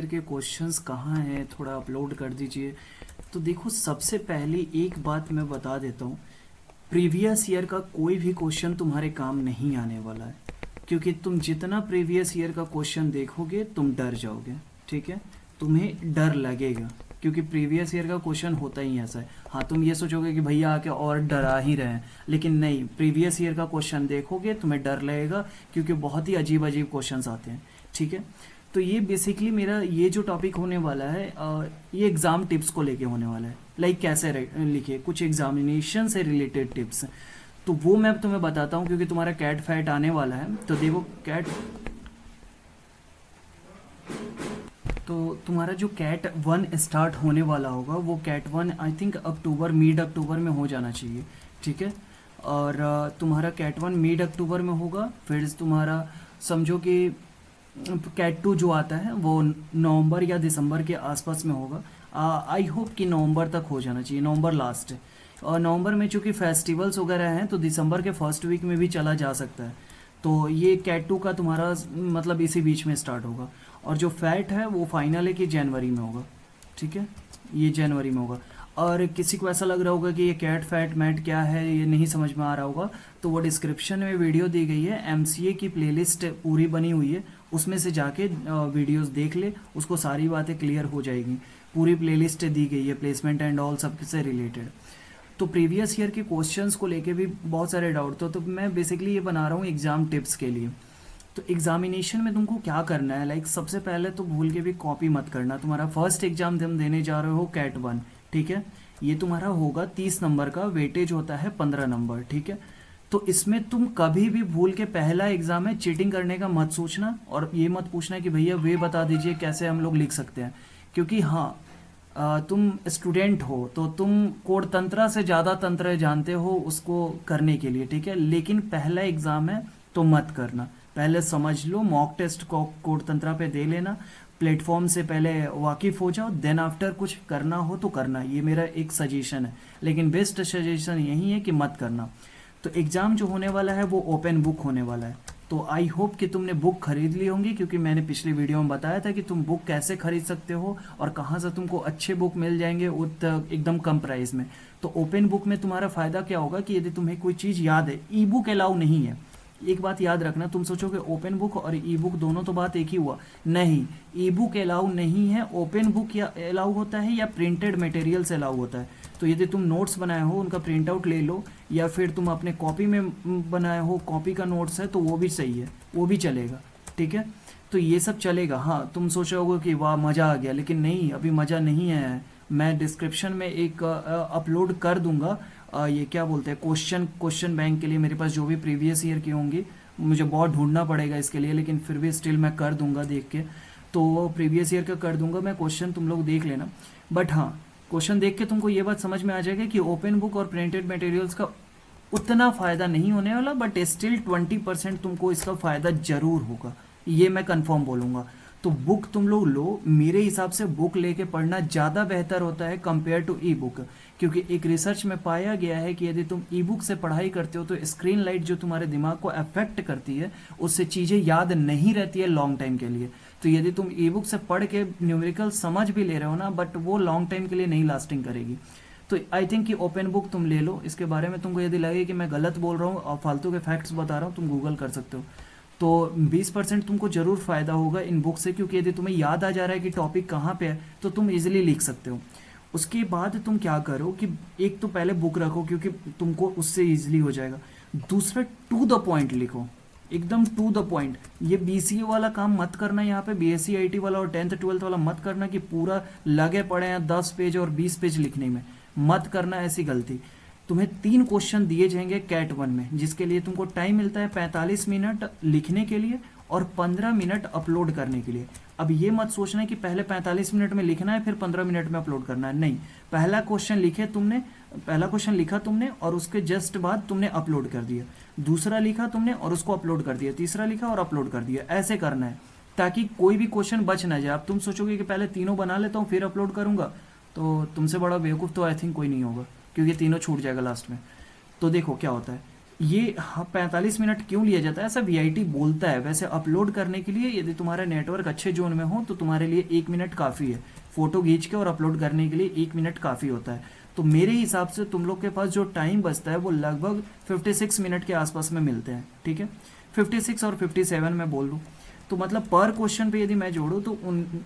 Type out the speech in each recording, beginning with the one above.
के क्वेश्चंस कहाँ हैं, थोड़ा अपलोड कर दीजिए। तो देखो, सबसे पहली एक बात मैं बता देता हूँ, प्रीवियस ईयर का कोई भी क्वेश्चन तुम्हारे काम नहीं आने वाला है, क्योंकि तुम जितना प्रीवियस ईयर का क्वेश्चन देखोगे तुम डर जाओगे। ठीक है, तुम्हें डर लगेगा, क्योंकि प्रीवियस ईयर का क्वेश्चन होता ही ऐसा है। हाँ, तुम ये सोचोगे कि भैया आके और डरा ही रहे हैं, लेकिन नहीं, प्रीवियस ईयर का क्वेश्चन देखोगे तुम्हें डर लगेगा, क्योंकि बहुत ही अजीब अजीब क्वेश्चंस आते हैं। ठीक है, तो ये बेसिकली मेरा ये जो टॉपिक होने वाला है, ये एग्ज़ाम टिप्स को लेके होने वाला है। लाइक कैसे लिखे, कुछ एग्जामिनेशन से रिलेटेड टिप्स, तो वो मैं तुम्हें बताता हूँ, क्योंकि तुम्हारा कैट फैट आने वाला है। तो देखो, तो तुम्हारा जो कैट 1 स्टार्ट होने वाला होगा, वो CAT 1 I think October, mid October में हो जाना चाहिए। ठीक है, और तुम्हारा कैट 1 मिड अक्टूबर में होगा। फिर तुम्हारा समझो कि कैट 2 जो आता है वो नवंबर या दिसंबर के आसपास में होगा। आई होप कि नवंबर तक हो जाना चाहिए, नवंबर लास्ट। और नवंबर में चूंकि फेस्टिवल्स वगैरह हैं, तो दिसंबर के फर्स्ट वीक में भी चला जा सकता है। तो ये कैट 2 का तुम्हारा मतलब इसी बीच में स्टार्ट होगा। और जो फैट है वो फाइनल है कि जनवरी में होगा। ठीक है, ये जनवरी में होगा। और किसी को ऐसा लग रहा होगा कि ये कैट फैट मैट क्या है, ये नहीं समझ में आ रहा होगा, तो वो डिस्क्रिप्शन में वीडियो दी गई है, एमसीए की प्लेलिस्ट पूरी बनी हुई है, उसमें से जाके वीडियोस देख ले, उसको सारी बातें क्लियर हो जाएगी। पूरी प्लेलिस्ट दी गई है प्लेसमेंट एंड ऑल सब से रिलेटेड। तो प्रीवियस ईयर के क्वेश्चंस को लेके भी बहुत सारे डाउट तो मैं बेसिकली ये बना रहा हूँ एग्जाम टिप्स के लिए। तो एग्जामिनेशन में तुमको क्या करना है, लाइक सबसे पहले तो भूल के भी कॉपी मत करना। तुम्हारा फर्स्ट एग्जाम तुम देने जा रहे हो कैट 1। ठीक है, ये तुम्हारा होगा 30 नंबर का, वेटेज होता है 15 नंबर। ठीक है, तो इसमें तुम कभी भी भूल के, पहला एग्जाम है, चीटिंग करने का मत सोचना, और ये मत पूछना कि भैया वे बता दीजिए कैसे हम लोग लिख सकते हैं। क्योंकि हाँ, तुम स्टूडेंट हो तो तुम कोड तंत्र से ज़्यादा तंत्र जानते हो उसको करने के लिए। ठीक है, लेकिन पहला एग्ज़ाम है तो मत करना, पहले समझ लो, मॉक टेस्ट को कोड तंत्र पे दे लेना, प्लेटफॉर्म से पहले वाकिफ़ हो जाओ, देन आफ्टर कुछ करना हो तो करना। ये मेरा एक सजेशन है, लेकिन बेस्ट सजेशन यही है कि मत करना। तो एग्ज़ाम जो होने वाला है वो ओपन बुक होने वाला है। तो आई होप कि तुमने बुक खरीद ली होंगी, क्योंकि मैंने पिछली वीडियो में बताया था कि तुम बुक कैसे खरीद सकते हो और कहाँ से तुमको अच्छे बुक मिल जाएंगे एकदम कम प्राइस में। तो ओपन बुक में तुम्हारा फ़ायदा क्या होगा कि यदि तुम्हें कोई चीज़ याद है, ई बुक अलाउ नहीं है। एक बात याद रखना, तुम सोचोगे ओपन बुक और ई बुक दोनों तो बात एक ही हुआ, नहीं, ई बुक अलाउ नहीं है। ओपन बुक या अलाउ होता है या प्रिंटेड मटेरियल से अलाउ होता है। तो यदि तुम नोट्स बनाए हो उनका प्रिंट आउट ले लो, या फिर तुम अपने कॉपी में बनाए हो, कॉपी का नोट्स है तो वो भी सही है, वो भी चलेगा। ठीक है, तो ये सब चलेगा। हाँ, तुम सोचोगे कि वाह मज़ा आ गया, लेकिन नहीं, अभी मज़ा नहीं है। मैं डिस्क्रिप्शन में एक अपलोड कर दूंगा, ये क्या बोलते हैं, क्वेश्चन बैंक के लिए। मेरे पास जो भी प्रीवियस ईयर की होंगी, मुझे बहुत ढूंढना पड़ेगा इसके लिए, लेकिन फिर भी स्टिल मैं कर दूंगा देख के। तो प्रीवियस ईयर का कर दूंगा मैं क्वेश्चन, तुम लोग देख लेना। बट हाँ, क्वेश्चन देख के तुमको ये बात समझ में आ जाएगा कि ओपन बुक और प्रिंटेड मटेरियल्स का उतना फ़ायदा नहीं होने वाला, बट स्टिल 20% तुमको इसका फ़ायदा ज़रूर होगा, ये मैं कंफर्म बोलूँगा। तो बुक तुम लोग लो, मेरे हिसाब से बुक लेके पढ़ना ज़्यादा बेहतर होता है कंपेयर टू ई बुक, क्योंकि एक रिसर्च में पाया गया है कि यदि तुम ई बुक से पढ़ाई करते हो तो स्क्रीन लाइट जो तुम्हारे दिमाग को अफेक्ट करती है, उससे चीज़ें याद नहीं रहती है लॉन्ग टाइम के लिए। तो यदि तुम ई बुक से पढ़ के न्यूमेरिकल समझ भी ले रहे हो ना, बट वो लॉन्ग टाइम के लिए नहीं लास्टिंग करेगी। तो आई थिंक कि ओपन बुक तुम ले लो। इसके बारे में तुमको यदि लगे कि मैं गलत बोल रहा हूँ और फालतू के फैक्ट्स बता रहा हूँ, तुम गूगल कर सकते हो। तो 20% तुमको जरूर फ़ायदा होगा इन बुक से, क्योंकि यदि तुम्हें याद आ जा रहा है कि टॉपिक कहाँ पे है तो तुम इजीली लिख सकते हो। उसके बाद तुम क्या करो कि एक तो पहले बुक रखो, क्योंकि तुमको उससे इजीली हो जाएगा। दूसरा, टू द पॉइंट लिखो, एकदम टू द पॉइंट। ये बीसीए वाला काम मत करना, यहाँ पे बीएससी आईटी वाला और 10th 12th वाला मत करना कि पूरा लगे पड़े हैं 10 पेज और 20 पेज लिखने में, मत करना ऐसी गलती। तुम्हें 3 क्वेश्चन दिए जाएंगे कैट 1 में, जिसके लिए तुमको टाइम मिलता है 45 मिनट लिखने के लिए और 15 मिनट अपलोड करने के लिए। अब ये मत सोचना है कि पहले 45 मिनट में लिखना है फिर 15 मिनट में अपलोड करना है, नहीं। पहला क्वेश्चन लिखा तुमने और उसके जस्ट बाद तुमने अपलोड कर दिया, दूसरा लिखा तुमने और उसको अपलोड कर दिया, तीसरा लिखा और अपलोड कर दिया, ऐसे करना है ताकि कोई भी क्वेश्चन बच ना जाए। अब तुम सोचोगे कि पहले तीनों बना लेता हूँ फिर अपलोड करूंगा, तो तुमसे बड़ा बेवकूफ़ तो आई थिंक कोई नहीं होगा, क्योंकि तीनों छूट जाएगा लास्ट में। तो देखो क्या होता है, ये हाँ 45 मिनट क्यों लिया जाता है ऐसा वीआईटी बोलता है। वैसे अपलोड करने के लिए यदि तुम्हारा नेटवर्क अच्छे जोन में हो तो तुम्हारे लिए 1 मिनट काफ़ी है। फ़ोटो खींच के और अपलोड करने के लिए 1 मिनट काफ़ी होता है। तो मेरे हिसाब से तुम लोग के पास जो टाइम बचता है वो लगभग 56 मिनट के आसपास में मिलते हैं, ठीक है। 56 और 57 में बोल लूँ तो मतलब पर क्वेश्चन पे यदि मैं जोड़ूँ तो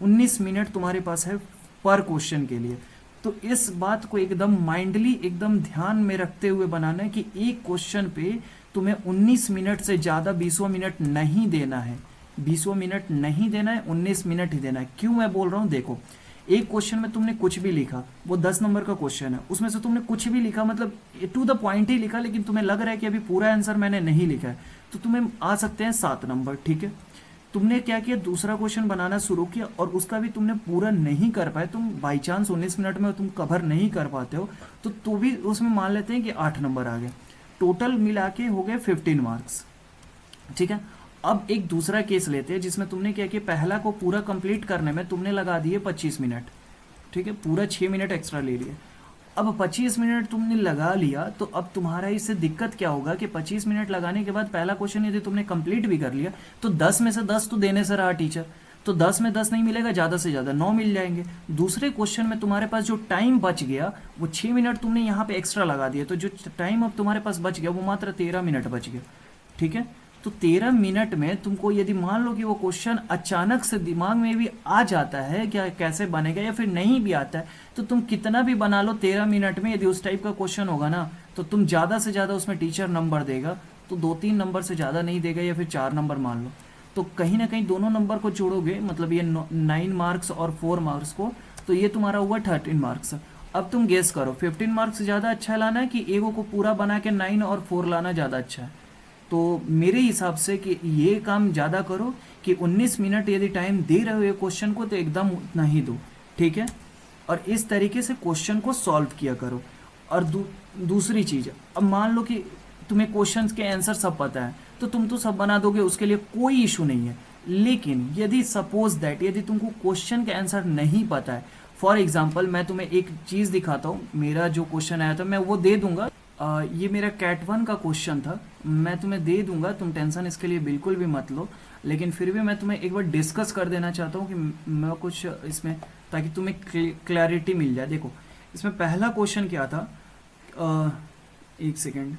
19 मिनट तुम्हारे पास है पर क्वेश्चन के लिए। तो इस बात को एकदम माइंडली एकदम ध्यान में रखते हुए बनाना है कि एक क्वेश्चन पे तुम्हें 19 मिनट से ज़्यादा 20 मिनट नहीं देना है। 20 मिनट नहीं देना है, 19 मिनट ही देना है। क्यों मैं बोल रहा हूँ देखो, एक क्वेश्चन में तुमने कुछ भी लिखा, वो 10 नंबर का क्वेश्चन है, उसमें से तुमने कुछ भी लिखा मतलब टू द पॉइंट ही लिखा, लेकिन तुम्हें लग रहा है कि अभी पूरा आंसर मैंने नहीं लिखा है, तो तुम्हें आ सकते हैं 7 नंबर, ठीक है। तुमने क्या किया, दूसरा क्वेश्चन बनाना शुरू किया और उसका भी तुमने पूरा नहीं कर पाए, तुम बाई चांस 19 मिनट में तुम कवर नहीं कर पाते हो तो भी उसमें मान लेते हैं कि 8 नंबर आ गए। टोटल मिला के हो गए 15 मार्क्स, ठीक है। अब एक दूसरा केस लेते हैं जिसमें तुमने क्या किया, पहला को पूरा कंप्लीट करने में तुमने लगा दिए 25 मिनट, ठीक है, पूरा 6 मिनट एक्स्ट्रा ले लिए। अब 25 मिनट तुमने लगा लिया तो अब तुम्हारा इससे दिक्कत क्या होगा कि 25 मिनट लगाने के बाद पहला क्वेश्चन यदि तुमने कंप्लीट भी कर लिया तो 10 में से 10 तो देने से रहा टीचर, तो 10 में 10 नहीं मिलेगा, ज़्यादा से ज़्यादा 9 मिल जाएंगे। दूसरे क्वेश्चन में तुम्हारे पास जो टाइम बच गया वो 6 मिनट तुमने यहाँ पे एक्स्ट्रा लगा दिया, तो जो टाइम अब तुम्हारे पास बच गया वो मात्र 13 मिनट बच गया, ठीक है। तो 13 मिनट में तुमको यदि मान लो कि वो क्वेश्चन अचानक से दिमाग में भी आ जाता है क्या कैसे बनेगा, या फिर नहीं भी आता है, तो तुम कितना भी बना लो 13 मिनट में, यदि उस टाइप का क्वेश्चन होगा ना तो तुम ज़्यादा से ज़्यादा उसमें टीचर नंबर देगा तो 2-3 नंबर से ज़्यादा नहीं देगा, या फिर 4 नंबर मान लो। तो कहीं ना कहीं दोनों नंबर को जोड़ोगे, मतलब ये 9 मार्क्स और 4 मार्क्स को, तो ये तुम्हारा हुआ 13 मार्क्स। अब तुम गेस करो 15 मार्क्स ज़्यादा अच्छा लाना है कि एगो को पूरा बना के 9 और 4 लाना ज़्यादा अच्छा है। तो मेरे हिसाब से कि ये काम ज़्यादा करो कि 19 मिनट यदि टाइम दे रहे हो ये क्वेश्चन को तो एकदम उतना ही दो, ठीक है। और इस तरीके से क्वेश्चन को सॉल्व किया करो। और दूसरी चीज़, अब मान लो कि तुम्हें क्वेश्चन के आंसर सब पता है तो तुम तो सब बना दोगे, उसके लिए कोई इशू नहीं है। लेकिन यदि सपोज दैट यदि तुमको क्वेश्चन का आंसर नहीं पता है, फॉर एग्जाम्पल मैं तुम्हें एक चीज़ दिखाता हूँ, मेरा जो क्वेश्चन आया था मैं वो दे दूंगा। ये मेरा कैट 1 का क्वेश्चन था, मैं तुम्हें दे दूंगा, तुम टेंशन इसके लिए बिल्कुल भी मत लो। लेकिन फिर भी मैं तुम्हें एक बार डिस्कस कर देना चाहता हूँ कि मैं कुछ इसमें, ताकि तुम्हें क्लैरिटी मिल जाए। देखो इसमें पहला क्वेश्चन क्या था, एक सेकेंड,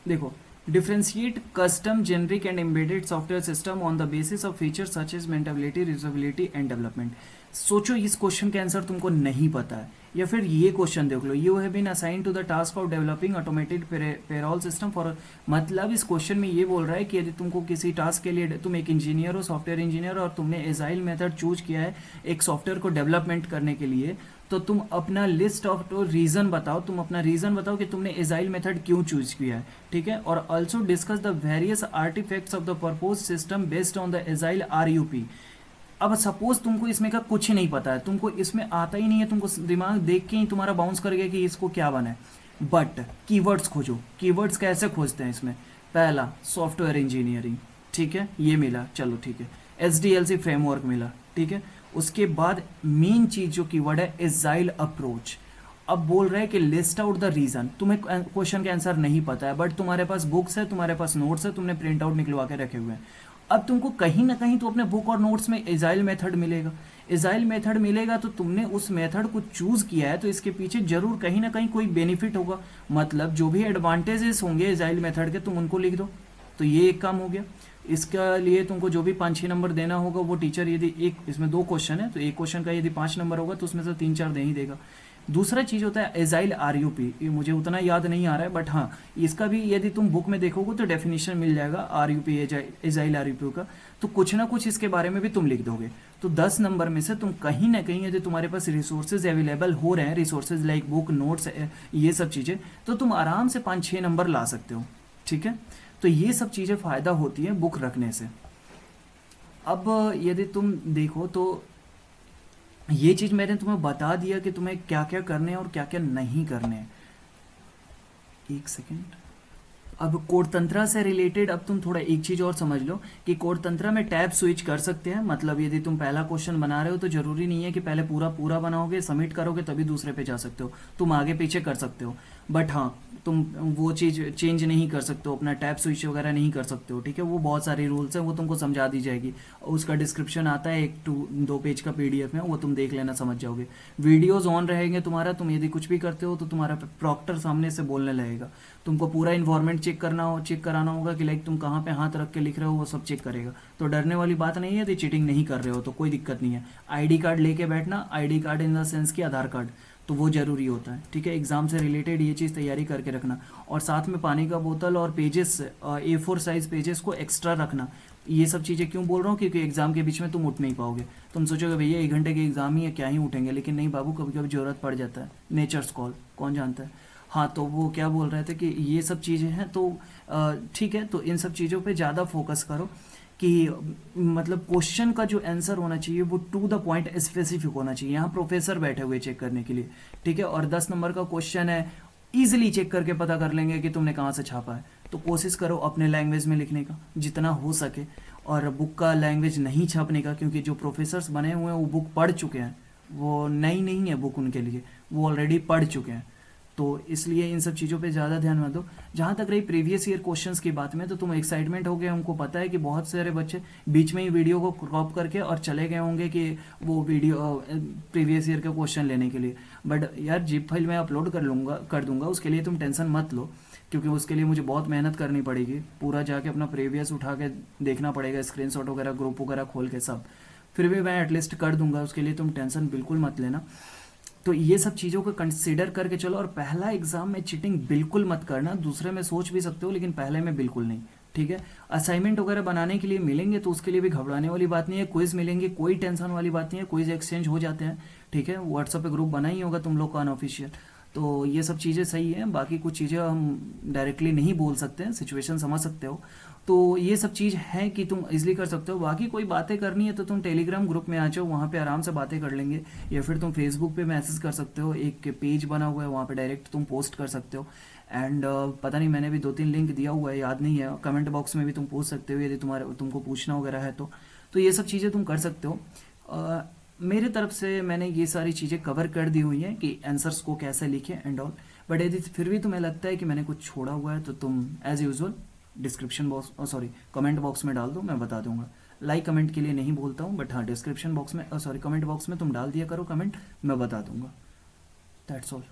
देखो, differentiate custom generic and embedded software system on the basis of features such as maintainability, usability and development. सोचो इस क्वेश्चन का आंसर तुमको नहीं पता है, या फिर ये क्वेश्चन देख लो, you have been assign to the task of developing automated payroll system for, मतलब इस क्वेश्चन में ये बोल रहा है कि यदि तुमको किसी टास्क के लिए, तुम एक इंजीनियर हो, सॉफ्टवेयर इंजीनियर, और तुमने एजाइल मेथड चूज किया है एक सॉफ्टवेयर को डेवलपमेंट करने के लिए, तो तुम अपना लिस्ट ऑफ तो रीज़न बताओ, तुम अपना रीज़न बताओ कि तुमने एजाइल मेथड क्यों चूज किया है, ठीक है। और also discuss the various artifacts of the propose system based on the agile RUP। अब सपोज तुमको इसमें का कुछ नहीं पता है, तुमको इसमें आता ही नहीं है, तुमको दिमाग देख के ही तुम्हारा बाउंस कर गया कि इसको क्या बना है, बट कीवर्ड्स खोजो। कीवर्ड्स कैसे खोजते हैं इसमें, पहला सॉफ्टवेयर इंजीनियरिंग, ठीक है, ये मिला, चलो ठीक है, SDLC फ्रेमवर्क मिला, ठीक है। उसके बाद मेन चीज जो कीवर्ड है एजाइल अप्रोच। अब बोल रहे हैं कि लिस्ट आउट द रीजन, तुम्हें क्वेश्चन का आंसर नहीं पता है बट तुम्हारे पास बुक्स है, तुम्हारे पास नोट्स है, तुमने प्रिंट आउट निकलवा के रखे हुए हैं। अब तुमको कहीं ना कहीं तो अपने बुक और नोट्स में एजाइल मेथड मिलेगा, एजाइल मेथड मिलेगा तो तुमने उस मेथड को चूज किया है तो इसके पीछे जरूर कहीं ना कहीं कोई बेनिफिट होगा, मतलब जो भी एडवांटेजेस होंगे एजाइल मेथड के तुम उनको लिख दो। तो ये एक काम हो गया। इसका लिए तुमको जो भी 5-6 नंबर देना होगा वो टीचर, यदि एक इसमें 2 क्वेश्चन है तो एक क्वेश्चन का यदि 5 नंबर होगा तो उसमें से 3-4 दे ही देगा। दूसरा चीज़ होता है एजाइल RUP, ये मुझे उतना याद नहीं आ रहा है बट हाँ इसका भी यदि तुम बुक में देखोगे तो डेफिनेशन मिल जाएगा RUP, एजाइल RUP का, तो कुछ ना कुछ इसके बारे में भी तुम लिख दोगे। तो 10 नंबर में से तुम कहीं ना कहीं यदि तुम्हारे पास रिसोर्सेज अवेलेबल हो रहे हैं, रिसोर्सेज लाइक बुक, नोट्स, ये सब चीज़ें, तो तुम आराम से 5-6 नंबर ला सकते हो, ठीक है। तो ये सब चीज़ें फ़ायदा होती है बुक रखने से। अब यदि तुम देखो तो ये चीज़ मैंने तुम्हें बता दिया कि तुम्हें क्या क्या करने हैं और क्या क्या नहीं करने हैं। एक सेकेंड, अब कोड तंत्रा से रिलेटेड अब तुम थोड़ा एक चीज़ और समझ लो कि कोड तंत्रा में टैब स्विच कर सकते हैं। मतलब यदि तुम पहला क्वेश्चन बना रहे हो तो जरूरी नहीं है कि पहले पूरा पूरा बनाओगे, सबमिट करोगे तभी दूसरे पे जा सकते हो, तुम आगे पीछे कर सकते हो। बट हाँ, तुम वो चीज़ चेंज नहीं कर सकते हो, अपना टैब स्विच वगैरह नहीं कर सकते हो, ठीक है। वो बहुत सारे रूल्स हैं, वो तुमको समझा दी जाएगी। उसका डिस्क्रिप्शन आता है 1 2 पेज का PDF में, वो तुम देख लेना, समझ जाओगे। वीडियोज ऑन रहेंगे तुम्हारा, तुम यदि कुछ भी करते हो तो तुम्हारा प्रॉक्टर सामने से बोलने लगेगा। तुमको पूरा इन्वायरमेंट चेक कराना होगा कि लाइक तुम कहाँ पे हाथ रख के लिख रहे हो, वो सब चेक करेगा। तो डरने वाली बात नहीं है, यदि चीटिंग नहीं कर रहे हो तो कोई दिक्कत नहीं है। ID कार्ड लेके बैठना, ID card in the sense की आधार कार्ड, तो वो ज़रूरी होता है, ठीक है। एग्ज़ाम से रिलेटेड ये चीज़ तैयारी करके रखना। और साथ में पानी का बोतल और पेजेस, A4 साइज़ पेजेस को एक्स्ट्रा रखना। ये सब चीज़ें क्यों बोल रहा हूँ, क्योंकि एग्ज़ाम के बीच में तुम उठ नहीं पाओगे। तुम सोचोगे भैया 1 घंटे की एग्ज़ाम ही है, क्या ही उठेंगे, लेकिन नहीं बाबू, कभी कभी ज़रूरत पड़ जाता है। नेचर्स कॉल, कौन जानता है। हाँ, तो वो क्या बोल रहे थे कि ये सब चीज़ें हैं, तो ठीक है, तो इन सब चीज़ों पे ज़्यादा फोकस करो कि मतलब क्वेश्चन का जो आंसर होना चाहिए वो टू द पॉइंट स्पेसिफिक होना चाहिए। यहाँ प्रोफेसर बैठे हुए चेक करने के लिए, ठीक है। और 10 नंबर का क्वेश्चन है, इजीली चेक करके पता कर लेंगे कि तुमने कहाँ से छापा है। तो कोशिश करो अपने लैंग्वेज में लिखने का जितना हो सके, और बुक का लैंग्वेज नहीं छापने का, क्योंकि जो प्रोफेसर्स बने हुए हैं वो बुक पढ़ चुके हैं, वो नई नहीं है बुक उनके लिए, वो ऑलरेडी पढ़ चुके हैं। तो इसलिए इन सब चीज़ों पे ज़्यादा ध्यान मत दो। जहाँ तक रही प्रीवियस ईयर क्वेश्चंस की बात में, तो तुम एक्साइटमेंट हो गए, हमको पता है कि बहुत सारे बच्चे बीच में ही वीडियो को क्रॉप करके और चले गए होंगे कि वो वीडियो प्रीवियस ईयर का क्वेश्चन लेने के लिए। बट यार जिप फाइल मैं अपलोड कर दूंगा, उसके लिए तुम टेंशन मत लो, क्योंकि उसके लिए मुझे बहुत मेहनत करनी पड़ेगी। पूरा जाके अपना प्रीवियस उठा के देखना पड़ेगा, स्क्रीनशॉट वगैरह ग्रुप वगैरह खोल के सब। फिर भी मैं एटलीस्ट कर दूंगा, उसके लिए तुम टेंशन बिल्कुल मत लेना। तो ये सब चीज़ों को कंसिडर करके चलो। और पहला एग्जाम में चीटिंग बिल्कुल मत करना, दूसरे में सोच भी सकते हो लेकिन पहले में बिल्कुल नहीं, ठीक है। असाइनमेंट वगैरह बनाने के लिए मिलेंगे तो उसके लिए भी घबराने वाली बात नहीं है। क्विज मिलेंगे, कोई टेंशन वाली बात नहीं है, क्विज एक्सचेंज हो जाते हैं, ठीक है। व्हाट्सएप पे ग्रुप बना ही होगा तुम लोग का अनऑफिशियल। तो ये सब चीज़ें सही हैं, बाकी कुछ चीज़ें हम डायरेक्टली नहीं बोल सकते हैं, सिचुएशन समझ सकते हो। तो ये सब चीज़ है कि तुम इजीली कर सकते हो। बाकी कोई बातें करनी है तो तुम टेलीग्राम ग्रुप में आ जाओ, वहाँ पे आराम से बातें कर लेंगे। या फिर तुम फेसबुक पे मैसेज कर सकते हो, एक पेज बना हुआ है वहाँ पे डायरेक्ट तुम पोस्ट कर सकते हो। एंड पता नहीं, मैंने भी 2 3 लिंक दिया हुआ है, याद नहीं है। कमेंट बॉक्स में भी तुम पूछ सकते हो यदि तुमको पूछना वगैरह है तो ये सब चीज़ें तुम कर सकते हो। मेरे तरफ से मैंने ये सारी चीज़ें कवर कर दी हुई हैं कि आंसर्स को कैसे लिखें एंड ऑल। बट यदि फिर भी तुम्हें लगता है कि मैंने कुछ छोड़ा हुआ है तो तुम as usual description box comment box में डाल दो, मैं बता दूंगा। लाइक कमेंट के लिए नहीं बोलता हूँ, बट हाँ डिस्क्रिप्शन बॉक्स में कमेंट बॉक्स में तुम डाल दिया करो कमेंट, मैं बता दूंगा। That's all.